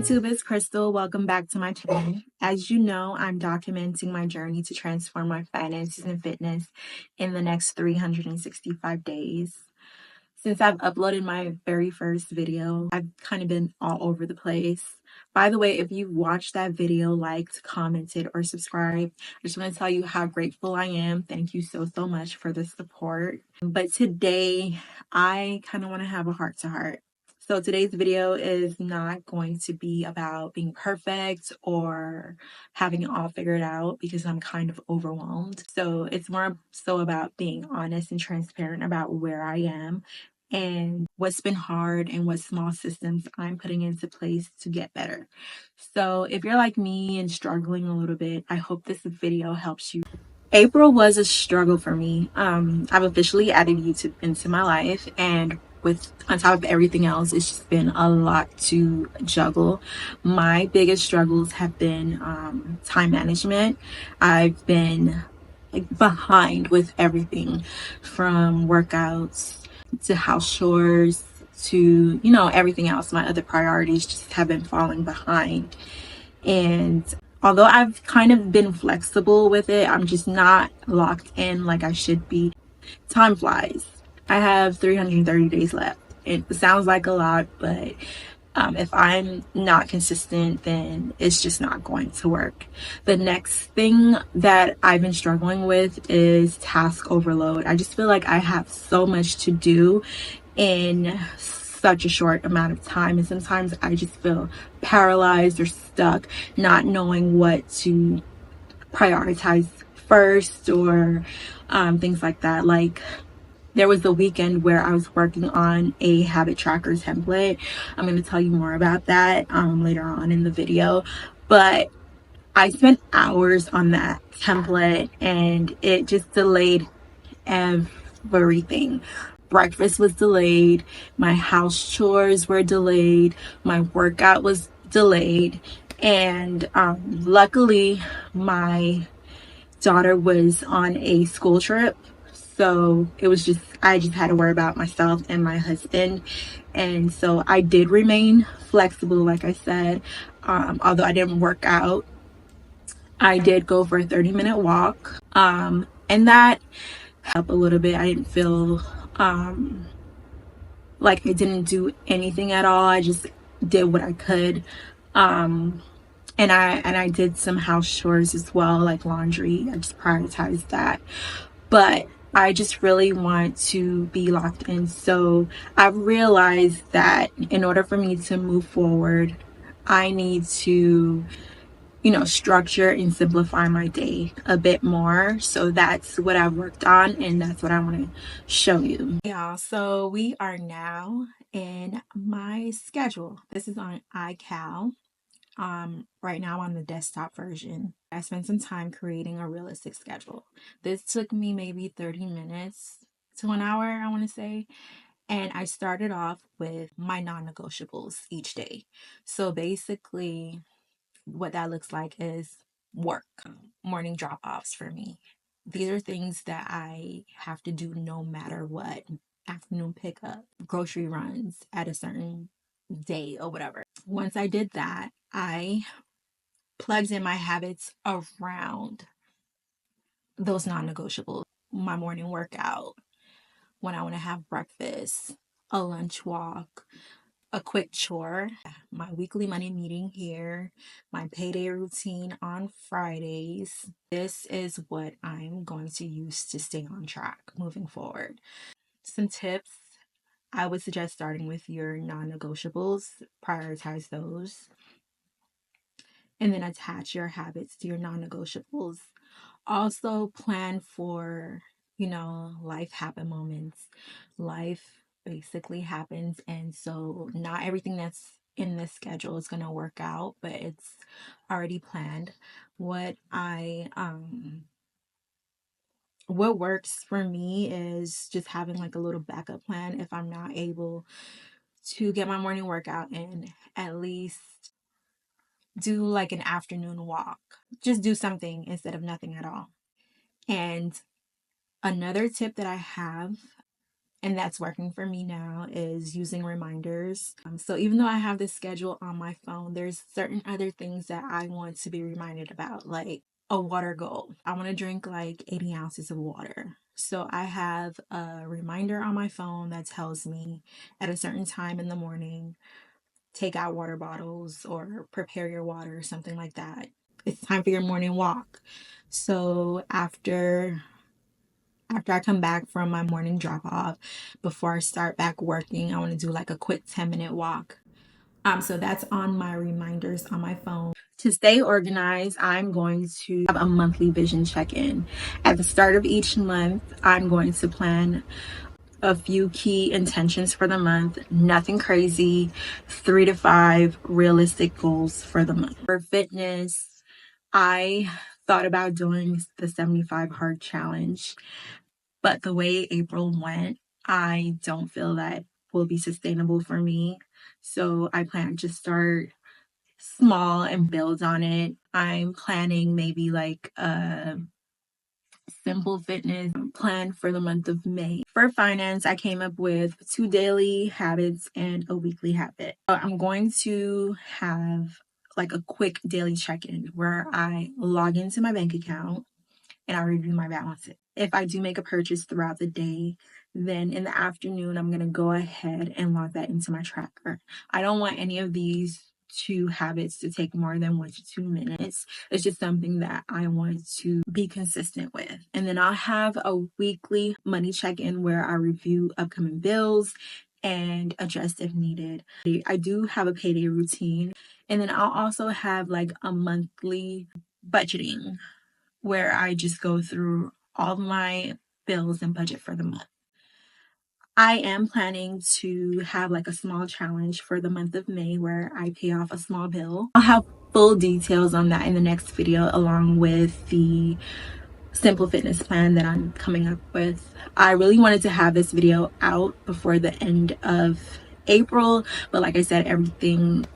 YouTube, it's Crystal. Welcome back to my channel. As you know, I'm documenting my journey to transform my finances and fitness in the next 365 days. Since I've uploaded my very first video, I've kind of been all over the place. By the way, if you watched that video, liked, commented, or subscribed, I just want to tell you how grateful I am. Thank you so much for the support. But today, I kind of want to have a heart-to-heart. So today's video is not going to be about being perfect or having it all figured out because I'm kind of overwhelmed. So it's more so about being honest and transparent about where I am and what's been hard and what small systems I'm putting into place to get better. So if you're like me and struggling a little bit, I hope this video helps you. April was a struggle for me. I've officially added YouTube into my life, and with on top of everything else, it's just been a lot to juggle. My biggest struggles have been time management. I've been behind with everything from workouts to house chores to everything else. My other priorities just have been falling behind, and although I've kind of been flexible with it, I'm just not locked in like I should be. Time flies. I have 330 days left. It sounds like a lot, but if I'm not consistent, then it's just not going to work. The next thing that I've been struggling with is task overload. I just feel like I have so much to do in such a short amount of time, and sometimes I just feel paralyzed or stuck, not knowing what to prioritize first or things like that. Like, there was the weekend where I was working on a habit tracker template. I'm going to tell you more about that later on in the video, but I spent hours on that template and it just delayed everything. Breakfast was delayed, my house chores were delayed, my workout was delayed, and luckily my daughter was on a school trip, so I just had to worry about myself and my husband. And so I did remain flexible, like I said. Although I didn't work out, I did go for a 30-minute walk, and that helped a little bit. I didn't feel like I didn't do anything at all. I just did what I could. And I did some house chores as well, like laundry. I just prioritized that. But I just really want to be locked in. So I've realized that in order for me to move forward, I need to structure and simplify my day a bit more. So that's what I've worked on, and that's what I want to show you. Yeah, so we are now in my schedule. This is on iCal. Right now on the desktop version. I spent some time creating a realistic schedule. This took me maybe 30 minutes to an hour, I want to say. And I started off with my non-negotiables each day. So basically, what that looks like is work, morning drop-offs for me. These are things that I have to do no matter what. Afternoon pickup, grocery runs at a certain day or whatever. Once I did that, I plugged in my habits around those non-negotiables. My morning workout, when I want to have breakfast, a lunch walk, a quick chore, my weekly money meeting here, my payday routine on Fridays. This is what I'm going to use to stay on track moving forward. Some tips: I would suggest starting with your non-negotiables, prioritize those, and then attach your habits to your non-negotiables. Also plan for, life happen moments. Life basically happens, and so not everything that's in the schedule is going to work out, but it's already planned. What works for me is just having like a little backup plan if I'm not able to get my morning workout in, at least do like an afternoon walk. Just do something instead of nothing at all. And another tip that I have, and that's working for me now, is using reminders. So even though I have this schedule on my phone, there's certain other things that I want to be reminded about, like a water goal. I want to drink like 80 ounces of water. So I have a reminder on my phone that tells me at a certain time in the morning, take out water bottles or prepare your water, something like that. It's time for your morning walk. So after I come back from my morning drop off, before I start back working, I want to do like a quick 10-minute walk. So that's on my reminders on my phone. To stay organized, I'm going to have a monthly vision check-in. At the start of each month, I'm going to plan a few key intentions for the month. Nothing crazy, 3 to 5 realistic goals for the month. For fitness, I thought about doing the 75 hard challenge, but the way April went, I don't feel that will be sustainable for me. So I plan to start small and build on it. I'm planning maybe like a simple fitness plan for the month of May. For finance, I came up with 2 daily habits and a weekly habit. I'm going to have like a quick daily check-in where I log into my bank account and I review my balances. If I do make a purchase throughout the day, then in the afternoon, I'm going to go ahead and log that into my tracker. I don't want any of these 2 habits to take more than 1 to 2 minutes. It's just something that I want to be consistent with. And then I'll have a weekly money check-in where I review upcoming bills and adjust if needed. I do have a payday routine. And then I'll also have like a monthly budgeting where I just go through all my bills and budget for the month. I am planning to have like a small challenge for the month of May where I pay off a small bill. I'll have full details on that in the next video, along with the simple fitness plan that I'm coming up with. I really wanted to have this video out before the end of April, but like I said, everything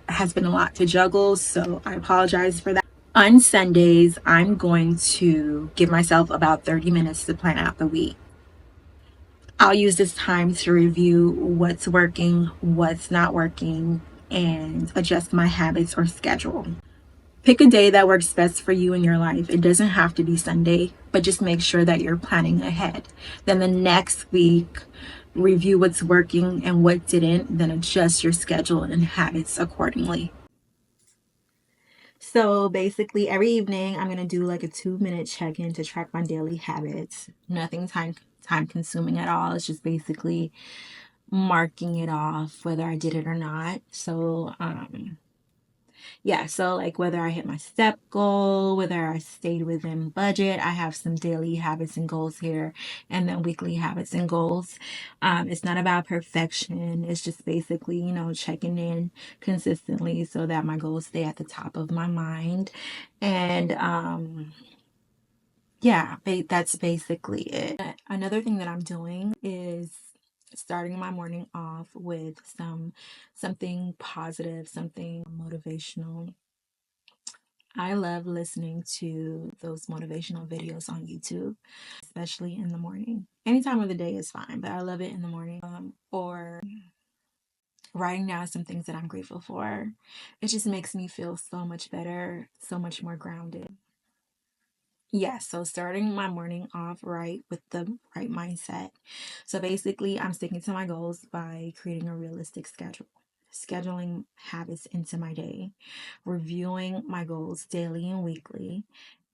has been a lot to juggle, so I apologize for that. On Sundays, I'm going to give myself about 30 minutes to plan out the week. I'll use this time to review what's working, what's not working, and adjust my habits or schedule. Pick a day that works best for you in your life. It doesn't have to be Sunday, but just make sure that you're planning ahead. Then the next week, review what's working and what didn't, then adjust your schedule and habits accordingly. So basically every evening I'm going to do like a 2-minute check-in to track my daily habits. Nothing time consuming at all. It's just basically marking it off whether I did it or not. So yeah, so like whether I hit my step goal, whether I stayed within budget. I have some daily habits and goals here, and then weekly habits and goals. It's not about perfection. It's just basically, checking in consistently so that my goals stay at the top of my mind. And yeah, that's basically it. Another thing that I'm doing is starting my morning off with something positive, something motivational. I love listening to those motivational videos on YouTube, especially in the morning. Any time of the day is fine, but I love it in the morning. Or writing down some things that I'm grateful for. It just makes me feel so much better, so much more grounded. Yeah, so starting my morning off right with the right mindset. So basically, I'm sticking to my goals by creating a realistic schedule, scheduling habits into my day, reviewing my goals daily and weekly,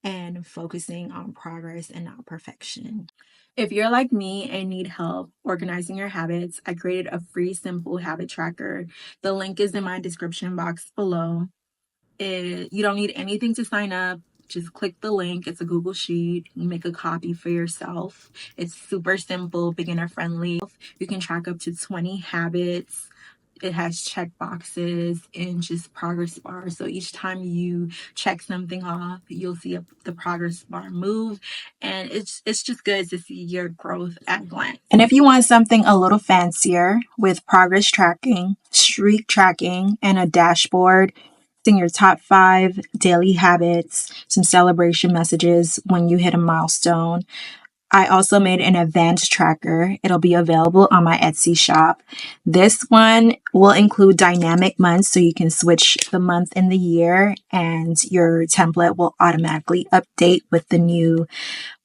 and focusing on progress and not perfection. If you're like me and need help organizing your habits, I created a free, simple habit tracker. The link is in my description box below. You don't need anything to sign up. Just click the link. It's a Google Sheet. You make a copy for yourself. It's super simple, beginner friendly. You can track up to 20 habits. It has check boxes and just progress bars. So each time you check something off, you'll see the progress bar move. And it's just good to see your growth at a glance. And if you want something a little fancier with progress tracking, streak tracking, and a dashboard, in your top 5 daily habits, some celebration messages when you hit a milestone, I also made an advanced tracker. It'll be available on my Etsy shop. This one will include dynamic months, so you can switch the month and the year, and your template will automatically update with the new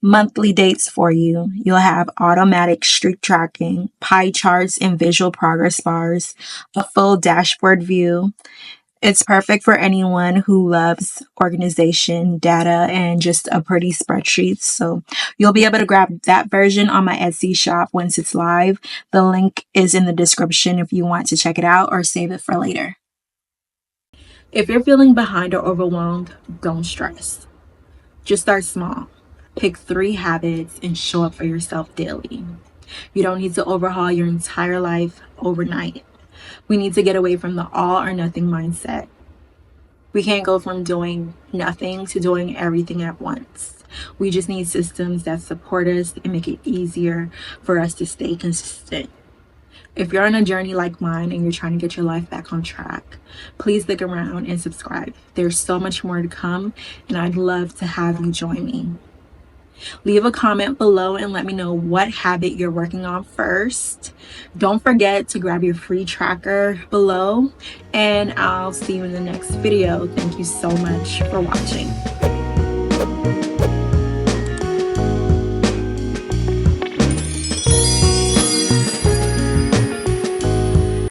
monthly dates for you. You'll have automatic streak tracking, pie charts and visual progress bars, a full dashboard view. It's perfect for anyone who loves organization, data, and just a pretty spreadsheet. So you'll be able to grab that version on my Etsy shop once it's live. The link is in the description if you want to check it out or save it for later. If you're feeling behind or overwhelmed, don't stress. Just start small. Pick 3 habits and show up for yourself daily. You don't need to overhaul your entire life overnight. We need to get away from the all or nothing mindset. We can't go from doing nothing to doing everything at once. We just need systems that support us and make it easier for us to stay consistent. If you're on a journey like mine and you're trying to get your life back on track, please stick around and subscribe. There's so much more to come, and I'd love to have you join me. Leave a comment below and let me know what habit you're working on first. Don't forget to grab your free tracker below, and I'll see you in the next video. Thank you so much for watching.